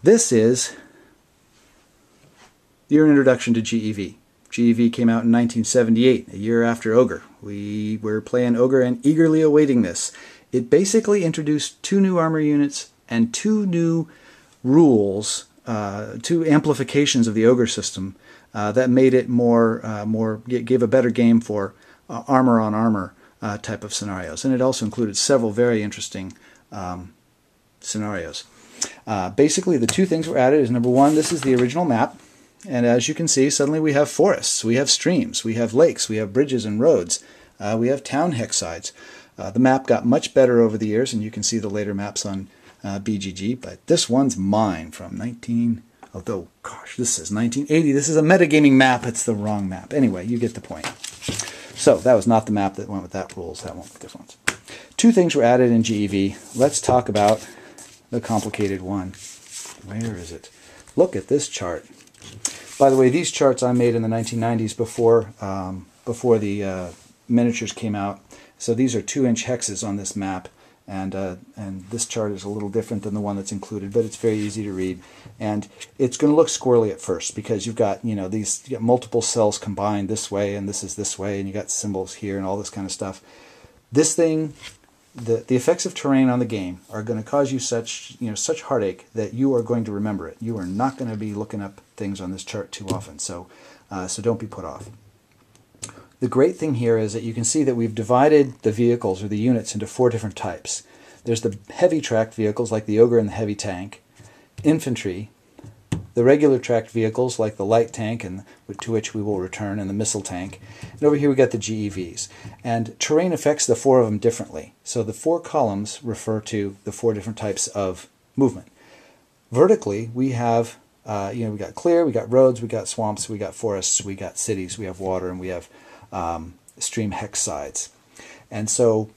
This is your introduction to G.E.V. G.E.V. came out in 1978, a year after Ogre. We were playing Ogre and eagerly awaiting this. It basically introduced 2 new armor units and 2 new rules, 2 amplifications of the Ogre system that made it gave a better game for armor on armor type of scenarios. And it also included several very interesting scenarios. Basically, the 2 things were added is, number 1, this is the original map. And as you can see, suddenly we have forests, we have streams, we have lakes, we have bridges and roads, we have town hex sides. The map got much better over the years, and you can see the later maps on BGG, but this one's mine from although, gosh, this is 1980. This is a metagaming map. It's the wrong map. Anyway, you get the point. So that was not the map that went with that rules. That went with different ones. 2 things were added in G.E.V. Let's talk about the complicated one. Where is it? Look at this chart. By the way, these charts I made in the 1990s before the miniatures came out. So these are 2-inch hexes on this map, and this chart is a little different than the one that's included, but it's very easy to read. And it's going to look squirrely at first because you've got you got multiple cells combined this way, and this is this way, and you got symbols here and all this kind of stuff. This thing, the effects of terrain on the game are going to cause you such heartache that you are going to remember it. You are not going to be looking up things on this chart too often, so don't be put off. The great thing here is that you can see that we've divided the vehicles or the units into 4 different types. There's the heavy tracked vehicles like the Ogre and the heavy tank, infantry, the regular tracked vehicles like the light tank, and to which we will return, and the missile tank. And over here we got the G.E.Vs. And terrain affects the 4 of them differently. So the 4 columns refer to the 4 different types of movement. Vertically, we have we got clear, we got roads, we got swamps, we got forests, we got cities, we have water, and we have stream hex sides. And so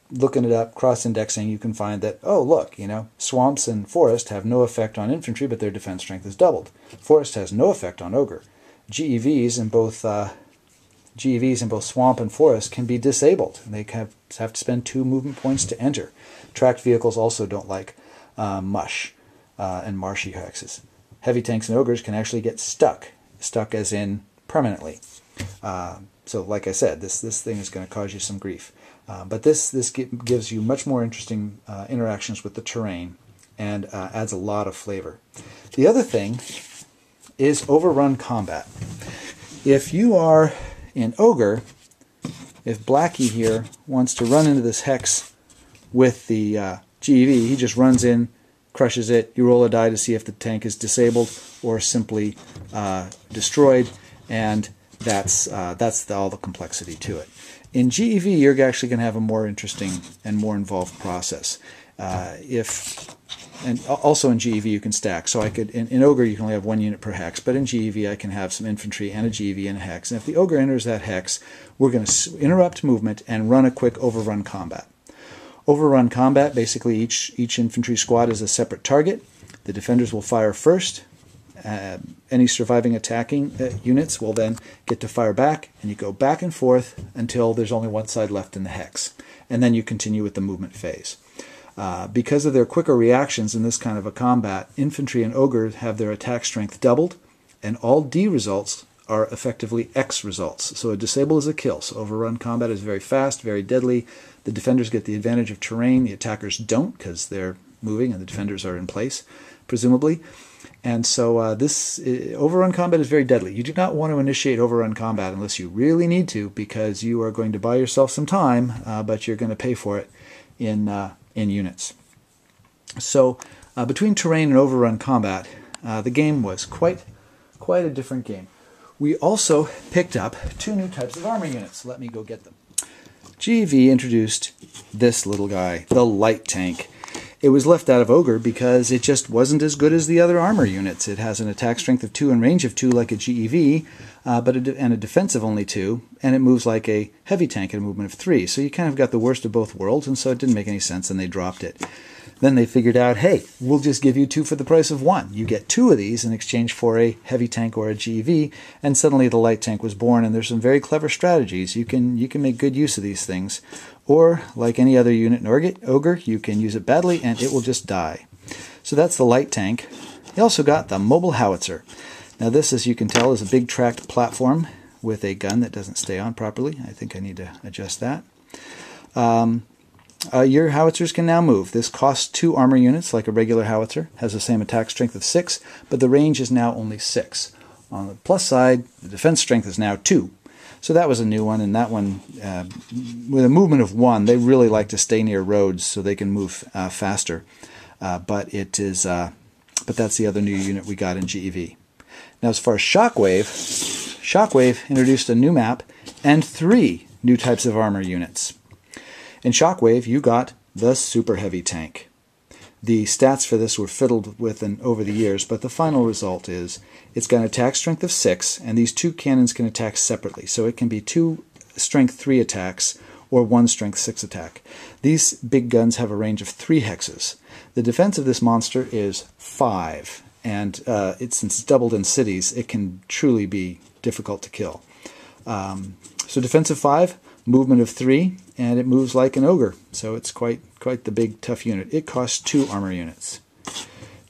looking it up, cross-indexing, you can find that, oh look, swamps and forest have no effect on infantry, but their defense strength is doubled. Forest has no effect on Ogre. G.E.Vs in both swamp and forest can be disabled. They have to spend 2 movement points to enter. Tracked vehicles also don't like mush and marshy hexes. Heavy tanks and ogres can actually get stuck as in permanently. So like I said, this thing is going to cause you some grief. But this gives you much more interesting interactions with the terrain and adds a lot of flavor. The other thing is overrun combat. If you are in Ogre, if Blackie here wants to run into this hex with the G.E.V, he just runs in, crushes it, you roll a die to see if the tank is disabled or simply destroyed, and that's all the complexity to it. In G.E.V, you're actually going to have a more interesting and more involved process. And also in G.E.V you can stack. So I could in Ogre you can only have 1 unit per hex, but in G.E.V I can have some infantry and a G.E.V and a hex. And if the Ogre enters that hex, we're going to interrupt movement and run a quick overrun combat. Overrun combat, basically each infantry squad is a separate target. The defenders will fire first. Any surviving attacking units will then get to fire back, and you go back and forth until there's only one side left in the hex. And then you continue with the movement phase. Because of their quicker reactions in this kind of a combat, infantry and ogre have their attack strength doubled, and all D results are effectively X results. So a disable is a kill. So overrun combat is very fast, very deadly. The defenders get the advantage of terrain. The attackers don't because they're moving and the defenders are in place, presumably. And so this overrun combat is very deadly. You do not want to initiate overrun combat unless you really need to, because you are going to buy yourself some time, but you're going to pay for it in units. So between terrain and overrun combat, the game was quite a different game. We also picked up 2 new types of armor units. Let me go get them. G.E.V introduced this little guy, the light tank. It was left out of Ogre because it just wasn't as good as the other armor units. It has an attack strength of 2 and range of 2 like a G.E.V, and a defense of only 2, and it moves like a heavy tank at a movement of 3. So you kind of got the worst of both worlds, and so it didn't make any sense, and they dropped it. Then they figured out, hey, we'll just give you 2 for the price of 1. You get 2 of these in exchange for a heavy tank or a G.E.V, and suddenly the light tank was born, and there's some very clever strategies. You can make good use of these things. Or, like any other unit in Ogre, you can use it badly and it will just die. So that's the light tank. You also got the mobile howitzer. Now this, as you can tell, is a big tracked platform with a gun that doesn't stay on properly. I think I need to adjust that. Your howitzers can now move. This costs 2 armor units like a regular howitzer, has the same attack strength of 6, but the range is now only 6. On the plus side, the defense strength is now 2. So that was a new one, and that one, with a movement of 1, they really like to stay near roads so they can move faster. But that's the other new unit we got in G.E.V. Now as far as Shockwave introduced a new map and 3 new types of armor units. In Shockwave, you got the super heavy tank. The stats for this were fiddled with over the years, but the final result is it's got an attack strength of 6, and these 2 cannons can attack separately. So it can be 2 strength 3 attacks or 1 strength 6 attack. These big guns have a range of 3 hexes. The defense of this monster is 5, and since it's doubled in cities, it can truly be difficult to kill. So defense of 5, movement of 3, and it moves like an ogre. So it's quite the big, tough unit. It costs 2 armor units.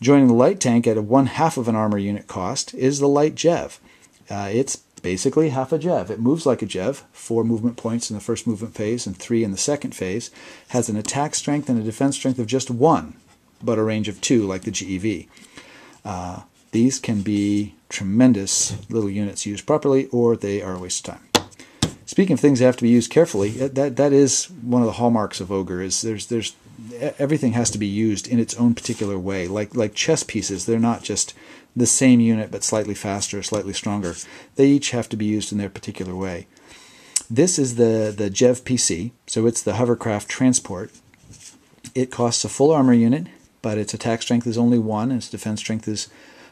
Joining the light tank at 1/2 of an armor unit cost is the light G.E.V. It's basically half a G.E.V. It moves like a G.E.V., 4 movement points in the first movement phase and 3 in the second phase, has an attack strength and a defense strength of just 1, but a range of 2 like the G.E.V. These can be tremendous little units used properly, or they are a waste of time. Speaking of things that have to be used carefully, that is one of the hallmarks of Ogre. Is there's everything has to be used in its own particular way. Like chess pieces, they're not just the same unit but slightly faster, slightly stronger. They each have to be used in their particular way. This is the G.E.V PC, so it's the hovercraft transport. It costs a full armor unit, but its attack strength is only 1, and its defense strength is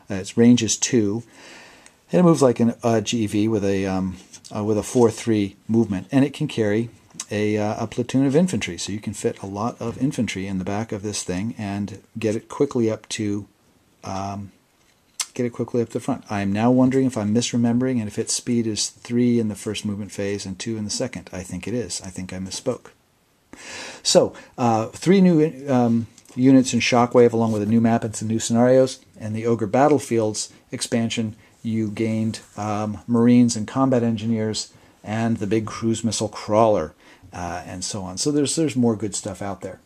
its range is 2, and it moves like a G.E.V with a 4-3 movement, and it can carry a platoon of infantry, so you can fit a lot of infantry in the back of this thing and get it quickly up to the front. I am now wondering if I'm misremembering and if its speed is 3 in the first movement phase and 2 in the second. I think it is. I think I misspoke. So 3 new units in Shockwave, along with a new map and some new scenarios, and the Ogre Battlefields expansion. You gained Marines and combat engineers and the big cruise missile crawler and so on. So there's more good stuff out there.